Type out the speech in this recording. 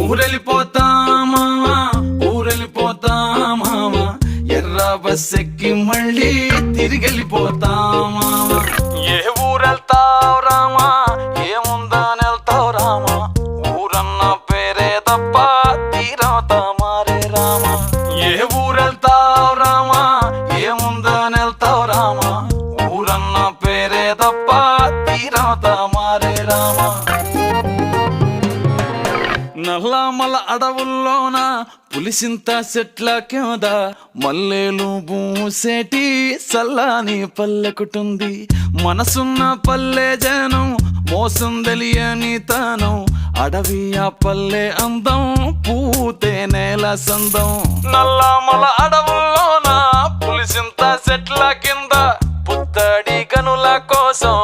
ఊరెళ్ళిపోతామా ఊరెళ్ళిపోతామా ఎర్ర బస్ ఎక్కి మళ్ళీ తిరిగెళ్ళిపోతామా ఏ ఊరెళ్తావు రామా ఏముందని వెళ్తావు రామా ఊరన్న పేరే తప్ప తీరవుతా మారే రామా ఏ ఊరెళ్తావు రామా ఏముందని వెళ్తావు రామా ఊరన్న పేరే తప్ప తీరవుతా మారే రామా నల్లమల అడవుల్లోన పులిసింత చెట్ల కింద మల్లెలు పూసేటి సల్లాని పల్లెకుటుంది మనసున్న పల్లె జనం మోసం తెలియని తనం అడవి ఆ పల్లె అందం పూతే నేల సందం నల్లమల అడవుల్లోన పులిసింత చెట్ల కింద పుత్తడి కనుల కోసం